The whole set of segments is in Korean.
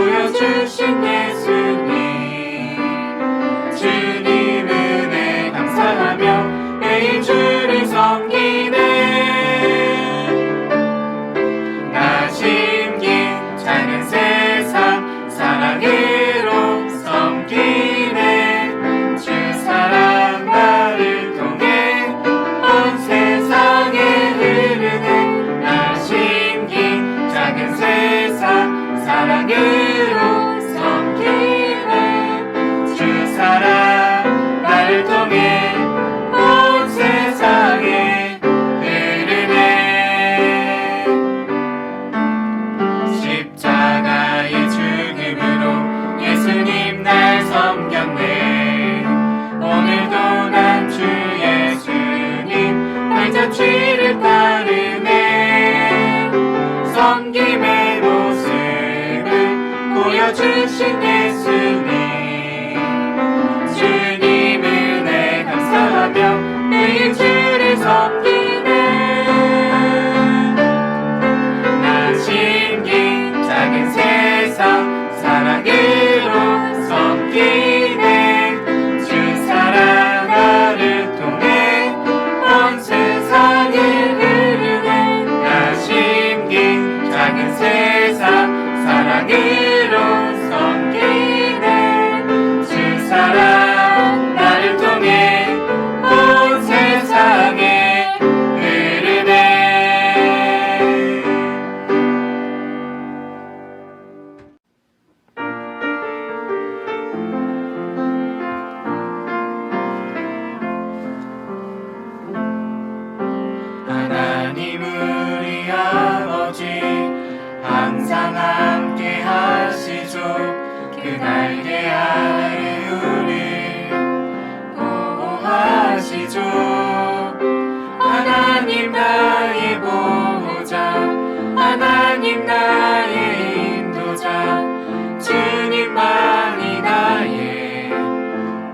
보여주신 예수님, 주님 은혜 감사하며 매일 주를 섬기네. 나 심긴 작은 세상 사랑으로 섬기네. 주 사랑 나를 통해 온 세상에 흐르네. 나 심긴 작은 세상 사랑으로 섬기네. 주 사랑 나를 통해 온 세상에 흐르네. 십자가의 죽음으로 예수님 날 섬겼네. 오늘도 난 주 예수님 발자취를 따르네. 섬김의 모습을 보여주신 예수님, 주님 은혜 감사하며 매일 주를 섬기네. 나 심긴 작은 세상 사랑으로 섬기네. 주 사랑 나를 통해 온 세상에 흐르네. 나 심긴 작은 세상 사랑으로 섬기네. 주 사랑 나를 통해 온 세상에 흐르네. 하나님 우리 아버지 항상 함께 하시죠. 그 날개 아래 우리 보호하시죠. 하나님 나의 보호자, 하나님 나의 인도자, 주님만이 나의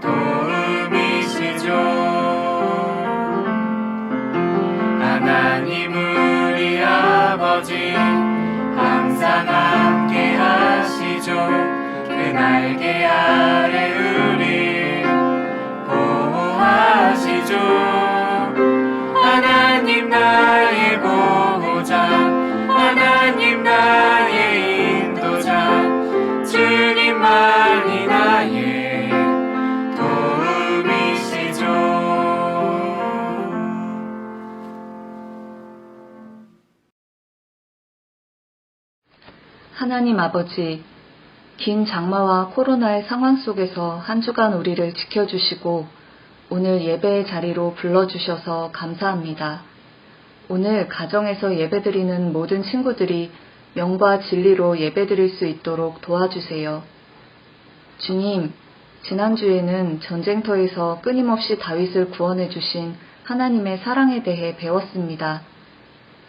도움이시죠. 하나님 우리 아버지 항상 함께 하시죠. 그 날개 아래 우리 보호하시죠. 하나님 나의 보호자, 하나님 나의 인도자, 주님만이 나의 도움이시죠. 하나님 아버지, 긴 장마와 코로나의 상황 속에서 한 주간 우리를 지켜주시고 오늘 예배의 자리로 불러주셔서 감사합니다. 오늘 가정에서 예배드리는 모든 친구들이 명과 진리로 예배드릴 수 있도록 도와주세요. 주님, 지난주에는 전쟁터에서 끊임없이 다윗을 구원해 주신 하나님의 사랑에 대해 배웠습니다.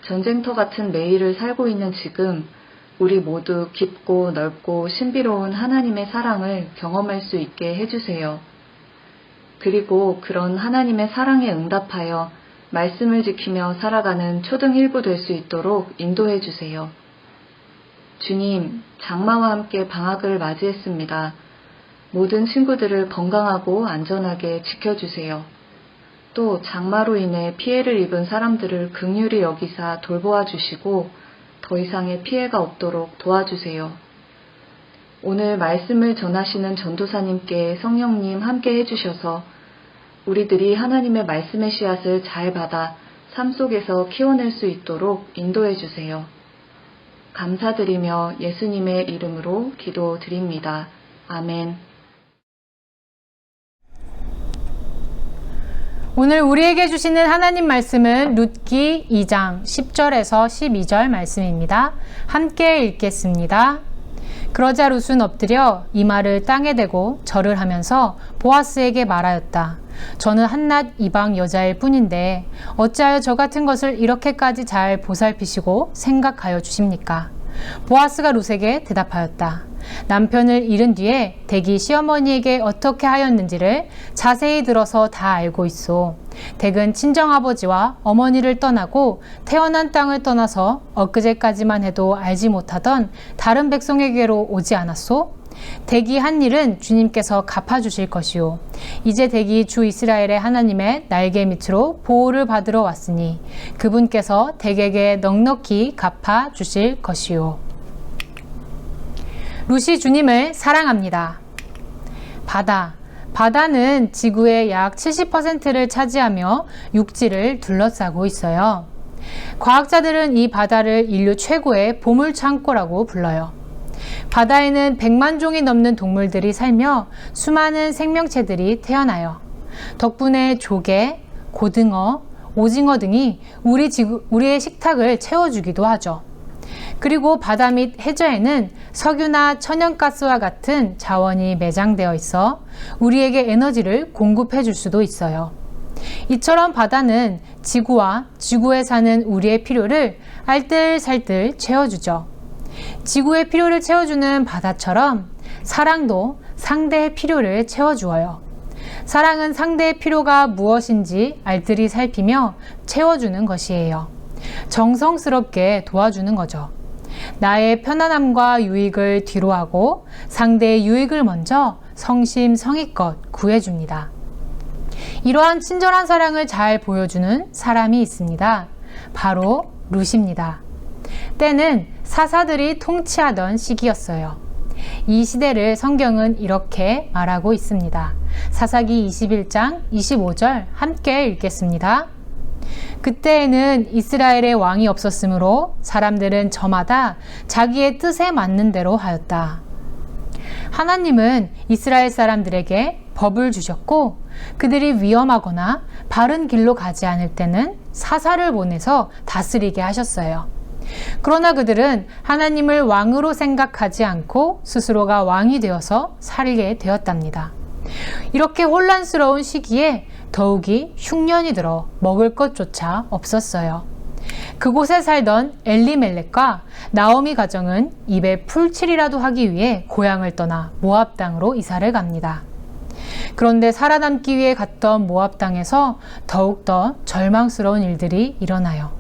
전쟁터 같은 매일을 살고 있는 지금 우리 모두 깊고 넓고 신비로운 하나님의 사랑을 경험할 수 있게 해주세요. 그리고 그런 하나님의 사랑에 응답하여 말씀을 지키며 살아가는 초등 1부 될 수 있도록 인도해 주세요. 주님, 장마와 함께 방학을 맞이했습니다. 모든 친구들을 건강하고 안전하게 지켜주세요. 또 장마로 인해 피해를 입은 사람들을 긍휼히 여기사 돌보아 주시고 더 이상의 피해가 없도록 도와주세요. 오늘 말씀을 전하시는 전도사님께 성령님 함께 해주셔서 우리들이 하나님의 말씀의 씨앗을 잘 받아 삶 속에서 키워낼 수 있도록 인도해 주세요. 감사드리며 예수님의 이름으로 기도드립니다. 아멘. 오늘 우리에게 주시는 하나님 말씀은 룻기 2장 10절에서 12절 말씀입니다. 함께 읽겠습니다. 그러자 룻은 엎드려 이마를 땅에 대고 절을 하면서 보아스에게 말하였다. 저는 한낱 이방 여자일 뿐인데 어찌하여 저 같은 것을 이렇게까지 잘 보살피시고 생각하여 주십니까? 보아스가 룻에게 대답하였다. 남편을 잃은 뒤에 댁이 시어머니에게 어떻게 하였는지를 자세히 들어서 다 알고 있소. 댁은 친정아버지와 어머니를 떠나고 태어난 땅을 떠나서 엊그제까지만 해도 알지 못하던 다른 백성에게로 오지 않았소? 댁이 한 일은 주님께서 갚아주실 것이요. 이제 댁이 주 이스라엘의 하나님의 날개 밑으로 보호를 받으러 왔으니 그분께서 댁에게 넉넉히 갚아주실 것이요. 룻이 주님을 사랑합니다. 바다는 지구의 약 70%를 차지하며 육지를 둘러싸고 있어요. 과학자들은 이 바다를 인류 최고의 보물 창고라고 불러요. 바다에는 100만 종이 넘는 동물들이 살며 수많은 생명체들이 태어나요. 덕분에 조개, 고등어, 오징어 등이 우리의 식탁을 채워주기도 하죠. 그리고 바다 및 해저에는 석유나 천연가스와 같은 자원이 매장되어 있어 우리에게 에너지를 공급해 줄 수도 있어요. 이처럼 바다는 지구와 지구에 사는 우리의 필요를 알뜰살뜰 채워주죠. 지구의 필요를 채워주는 바다처럼 사랑도 상대의 필요를 채워주어요. 사랑은 상대의 필요가 무엇인지 알뜰히 살피며 채워주는 것이에요. 정성스럽게 도와주는 거죠. 나의 편안함과 유익을 뒤로하고 상대의 유익을 먼저 성심성의껏 구해줍니다. 이러한 친절한 사랑을 잘 보여주는 사람이 있습니다. 바로 룻입니다. 때는 사사들이 통치하던 시기였어요. 이 시대를 성경은 이렇게 말하고 있습니다. 사사기 21장 25절 함께 읽겠습니다. 그때에는 이스라엘의 왕이 없었으므로 사람들은 저마다 자기의 뜻에 맞는 대로 하였다. 하나님은 이스라엘 사람들에게 법을 주셨고 그들이 위험하거나 바른 길로 가지 않을 때는 사사를 보내서 다스리게 하셨어요. 그러나 그들은 하나님을 왕으로 생각하지 않고 스스로가 왕이 되어서 살게 되었답니다. 이렇게 혼란스러운 시기에 더욱이 흉년이 들어 먹을 것조차 없었어요. 그곳에 살던 엘리멜렉과 나오미 가정은 입에 풀칠이라도 하기 위해 고향을 떠나 모압 땅으로 이사를 갑니다. 그런데 살아남기 위해 갔던 모압 땅에서 더욱더 절망스러운 일들이 일어나요.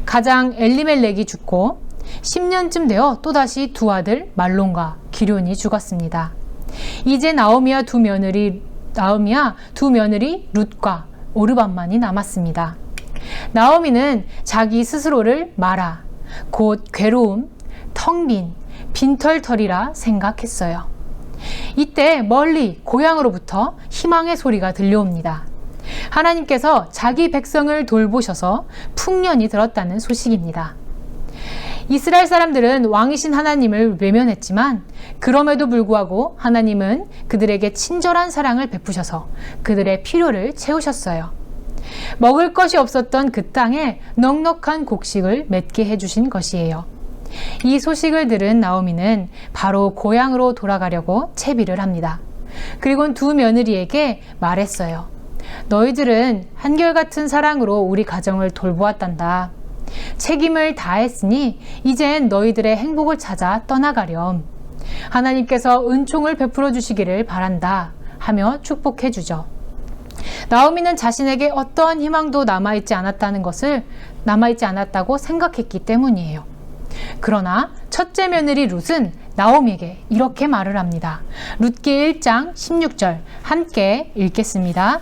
가장 엘리멜렉이 죽고 10년쯤 되어 또다시 두 아들 말론과 기럧이 죽었습니다. 이제 나오미와 두 며느리 룻과 오르반만이 남았습니다. 나오미는 자기 스스로를 마라, 곧 괴로움, 텅 빈, 빈털터리라 생각했어요. 이때 멀리 고향으로부터 희망의 소리가 들려옵니다. 하나님께서 자기 백성을 돌보셔서 풍년이 들었다는 소식입니다. 이스라엘 사람들은 왕이신 하나님을 외면했지만 그럼에도 불구하고 하나님은 그들에게 친절한 사랑을 베푸셔서 그들의 필요를 채우셨어요. 먹을 것이 없었던 그 땅에 넉넉한 곡식을 맺게 해주신 것이에요. 이 소식을 들은 나오미는 바로 고향으로 돌아가려고 채비를 합니다. 그리고 두 며느리에게 말했어요. 너희들은 한결같은 사랑으로 우리 가정을 돌보았단다. 책임을 다했으니 이젠 너희들의 행복을 찾아 떠나가렴. 하나님께서 은총을 베풀어 주시기를 바란다 하며 축복해 주죠. 나오미는 자신에게 어떠한 희망도 남아있지 않았다고 생각했기 때문이에요. 그러나 첫째 며느리 룻은 나오미에게 이렇게 말을 합니다. 룻기 1장 16절 함께 읽겠습니다.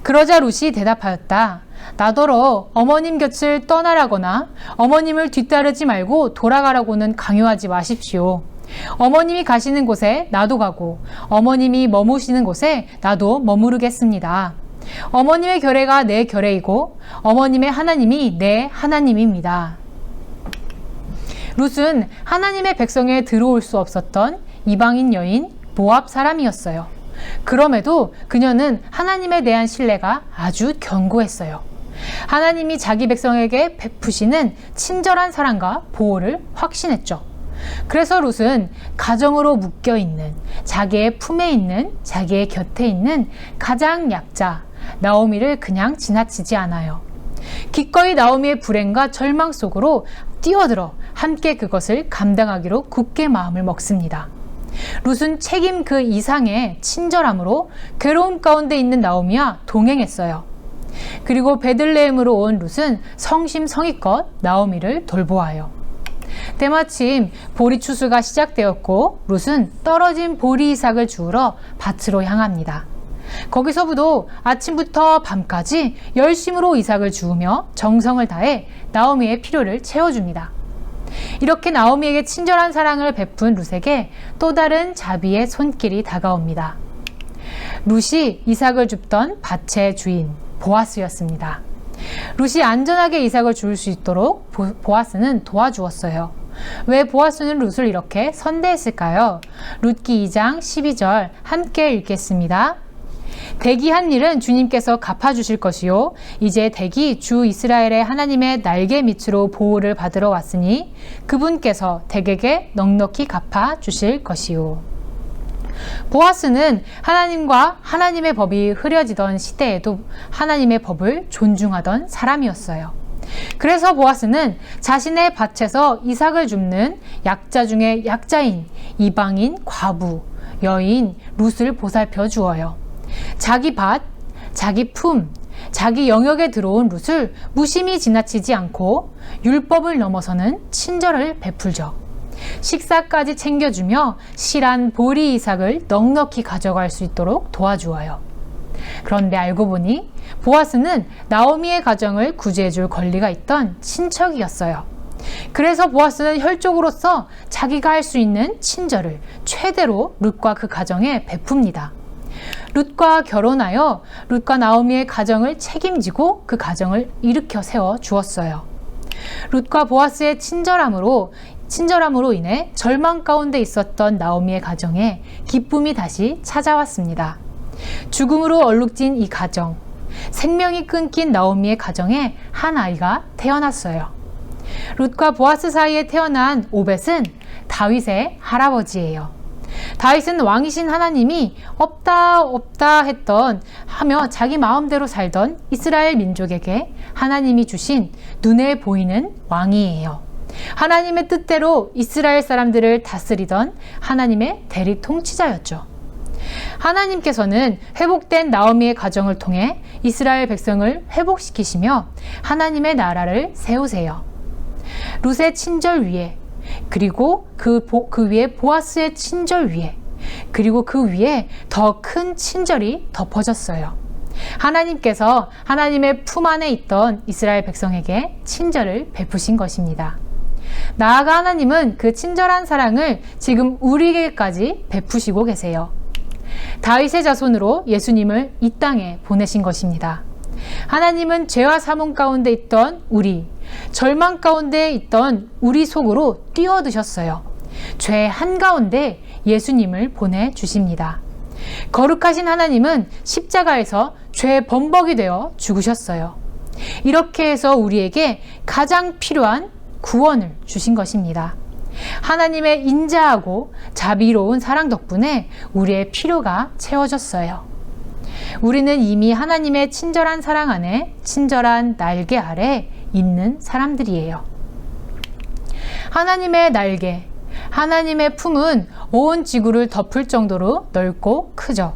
그러자 룻이 대답하였다. 나더러 어머님 곁을 떠나라거나 어머님을 뒤따르지 말고 돌아가라고는 강요하지 마십시오. 어머님이 가시는 곳에 나도 가고 어머님이 머무시는 곳에 나도 머무르겠습니다. 어머님의 결례가 내 결례이고 어머님의 하나님이 내 하나님입니다. 룻은 하나님의 백성에 들어올 수 없었던 이방인 여인 모압 사람이었어요. 그럼에도 그녀는 하나님에 대한 신뢰가 아주 견고했어요. 하나님이 자기 백성에게 베푸시는 친절한 사랑과 보호를 확신했죠. 그래서 룻은 가정으로 묶여있는, 자기의 품에 있는, 자기의 곁에 있는 가장 약자 나오미를 그냥 지나치지 않아요. 기꺼이 나오미의 불행과 절망 속으로 뛰어들어 함께 그것을 감당하기로 굳게 마음을 먹습니다. 룻은 책임 그 이상의 친절함으로 괴로움 가운데 있는 나오미와 동행했어요. 그리고 베들레헴으로 온 룻은 성심성의껏 나오미를 돌보아요. 때마침 보리 추수가 시작되었고 룻은 떨어진 보리 이삭을 주우러 밭으로 향합니다. 거기서부터 아침부터 밤까지 열심으로 이삭을 주우며 정성을 다해 나오미의 필요를 채워줍니다. 이렇게 나오미에게 친절한 사랑을 베푼 룻에게 또 다른 자비의 손길이 다가옵니다. 룻이 이삭을 줍던 밭의 주인 보아스였습니다. 룻이 안전하게 이삭을 주울 수 있도록 보아스는 도와주었어요. 왜 보아스는 룻을 이렇게 선대했을까요? 룻기 2장 12절 함께 읽겠습니다. 대기한 일은 주님께서 갚아주실 것이요 이제 대기 주 이스라엘의 하나님의 날개 밑으로 보호를 받으러 왔으니 그분께서 댁에게 넉넉히 갚아주실 것이요. 보아스는 하나님과 하나님의 법이 흐려지던 시대에도 하나님의 법을 존중하던 사람이었어요. 그래서 보아스는 자신의 밭에서 이삭을 줍는 약자 중에 약자인 이방인 과부, 여인 룻을 보살펴 주어요. 자기 밭, 자기 품, 자기 영역에 들어온 룻을 무심히 지나치지 않고 율법을 넘어서는 친절을 베풀죠. 식사까지 챙겨주며 실한 보리 이삭을 넉넉히 가져갈 수 있도록 도와주어요. 그런데 알고 보니 보아스는 나오미의 가정을 구제해줄 권리가 있던 친척이었어요. 그래서 보아스는 혈족으로서 자기가 할 수 있는 친절을 최대로 룻과 그 가정에 베풉니다. 룻과 결혼하여 룻과 나오미의 가정을 책임지고 그 가정을 일으켜 세워 주었어요. 룻과 보아스의 친절함으로 인해 절망 가운데 있었던 나오미의 가정에 기쁨이 다시 찾아왔습니다. 죽음으로 얼룩진 이 가정, 생명이 끊긴 나오미의 가정에 한 아이가 태어났어요. 룻과 보아스 사이에 태어난 오벳은 다윗의 할아버지예요. 다윗은 왕이신 하나님이 없다 하며 자기 마음대로 살던 이스라엘 민족에게 하나님이 주신 눈에 보이는 왕이에요. 하나님의 뜻대로 이스라엘 사람들을 다스리던 하나님의 대리 통치자였죠. 하나님께서는 회복된 나오미의 가정을 통해 이스라엘 백성을 회복시키시며 하나님의 나라를 세우세요. 룻의 친절 위에, 그리고 그 위에 보아스의 친절 위에, 그리고 그 위에 더 큰 친절이 덮어졌어요. 하나님께서 하나님의 품 안에 있던 이스라엘 백성에게 친절을 베푸신 것입니다. 나아가 하나님은 그 친절한 사랑을 지금 우리에게까지 베푸시고 계세요. 다윗의 자손으로 예수님을 이 땅에 보내신 것입니다. 하나님은 죄와 사문 가운데 있던 우리, 절망 가운데 있던 우리 속으로 뛰어드셨어요. 죄 한가운데 예수님을 보내주십니다. 거룩하신 하나님은 십자가에서 죄의 범벅이 되어 죽으셨어요. 이렇게 해서 우리에게 가장 필요한 구원을 주신 것입니다. 하나님의 인자하고 자비로운 사랑 덕분에 우리의 필요가 채워졌어요. 우리는 이미 하나님의 친절한 사랑 안에, 친절한 날개 아래 있는 사람들이에요. 하나님의 날개, 하나님의 품은 온 지구를 덮을 정도로 넓고 크죠.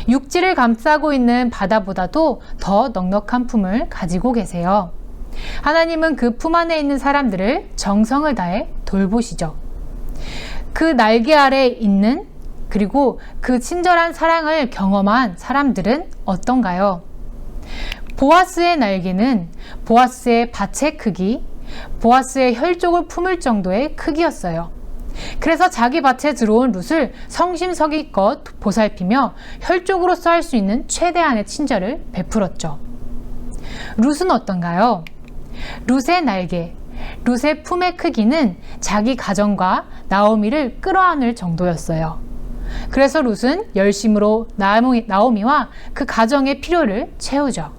육지를 감싸고 있는 바다보다도 더 넉넉한 품을 가지고 계세요. 하나님은 그 품 안에 있는 사람들을 정성을 다해 돌보시죠. 그 날개 아래 있는, 그리고 그 친절한 사랑을 경험한 사람들은 어떤가요? 보아스의 날개는 보아스의 밭의 크기, 보아스의 혈족을 품을 정도의 크기였어요. 그래서 자기 밭에 들어온 룻을 성심성의껏 보살피며 혈족으로서 할 수 있는 최대한의 친절을 베풀었죠. 룻은 어떤가요? 룻의 날개, 룻의 품의 크기는 자기 가정과 나오미를 끌어안을 정도였어요. 그래서 룻은 열심으로 나오미와 그 가정의 필요를 채우죠.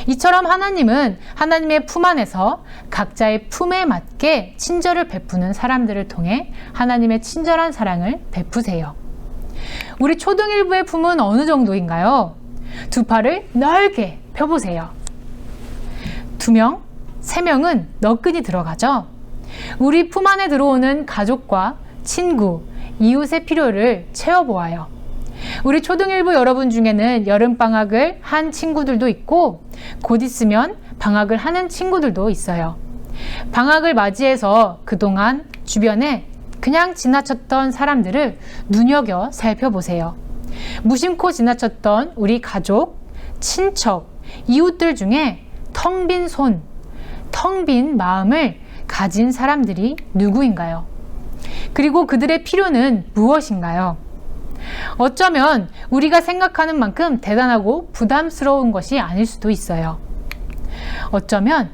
이처럼 하나님은 하나님의 품 안에서 각자의 품에 맞게 친절을 베푸는 사람들을 통해 하나님의 친절한 사랑을 베푸세요. 우리 초등일부의 품은 어느 정도인가요? 두 팔을 넓게 펴보세요. 2명, 3명은 너끈히 들어가죠. 우리 품 안에 들어오는 가족과 친구, 이웃의 필요를 채워보아요. 우리 초등일부 여러분 중에는 여름방학을 한 친구들도 있고 곧 있으면 방학을 하는 친구들도 있어요. 방학을 맞이해서 그동안 주변에 그냥 지나쳤던 사람들을 눈여겨 살펴보세요. 무심코 지나쳤던 우리 가족, 친척, 이웃들 중에 텅 빈 손, 텅 빈 마음을 가진 사람들이 누구인가요? 그리고 그들의 필요는 무엇인가요? 어쩌면 우리가 생각하는 만큼 대단하고 부담스러운 것이 아닐 수도 있어요. 어쩌면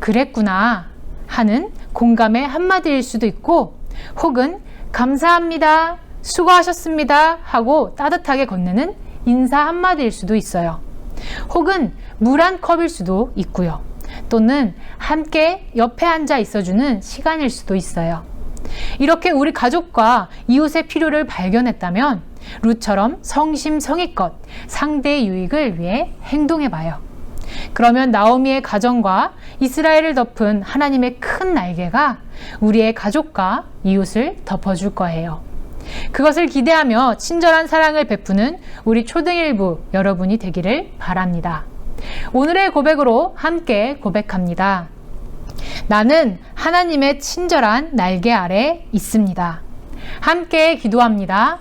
그랬구나 하는 공감의 한마디일 수도 있고 혹은 감사합니다, 수고하셨습니다 하고 따뜻하게 건네는 인사 한마디일 수도 있어요. 혹은 물 한 컵일 수도 있고요. 또는 함께 옆에 앉아 있어주는 시간일 수도 있어요. 이렇게 우리 가족과 이웃의 필요를 발견했다면 룻처럼 성심성의껏 상대의 유익을 위해 행동해봐요. 그러면 나오미의 가정과 이스라엘을 덮은 하나님의 큰 날개가 우리의 가족과 이웃을 덮어줄 거예요. 그것을 기대하며 친절한 사랑을 베푸는 우리 초등일부 여러분이 되기를 바랍니다. 오늘의 고백으로 함께 고백합니다. 나는 하나님의 친절한 날개 아래 있습니다. 함께 기도합니다.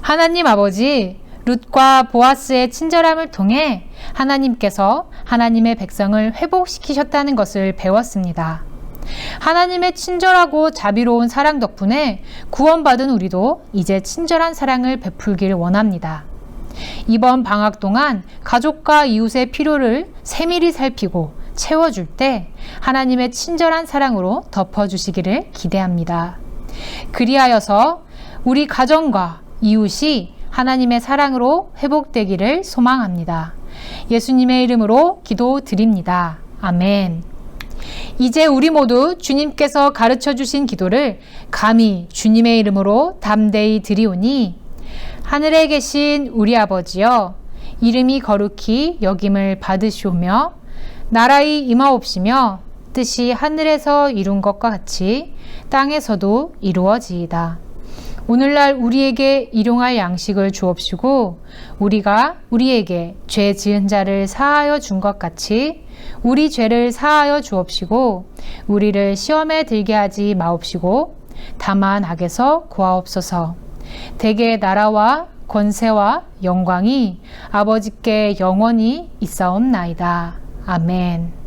하나님 아버지, 룻과 보아스의 친절함을 통해 하나님께서 하나님의 백성을 회복시키셨다는 것을 배웠습니다. 하나님의 친절하고 자비로운 사랑 덕분에 구원받은 우리도 이제 친절한 사랑을 베풀길 원합니다. 이번 방학 동안 가족과 이웃의 필요를 세밀히 살피고 채워줄 때 하나님의 친절한 사랑으로 덮어주시기를 기대합니다. 그리하여서 우리 가정과 이웃이 하나님의 사랑으로 회복되기를 소망합니다. 예수님의 이름으로 기도드립니다. 아멘. 이제 우리 모두 주님께서 가르쳐 주신 기도를 감히 주님의 이름으로 담대히 드리오니 하늘에 계신 우리 아버지여, 이름이 거룩히 여김을 받으시오며 나라의 임하옵시며 뜻이 하늘에서 이룬 것과 같이 땅에서도 이루어지이다. 오늘날 우리에게 일용할 양식을 주옵시고 우리가 우리에게 죄 지은 자를 사하여 준 것 같이 우리 죄를 사하여 주옵시고 우리를 시험에 들게 하지 마옵시고 다만 악에서 구하옵소서. 대개 나라와 권세와 영광이 아버지께 영원히 있사옵나이다. 아멘.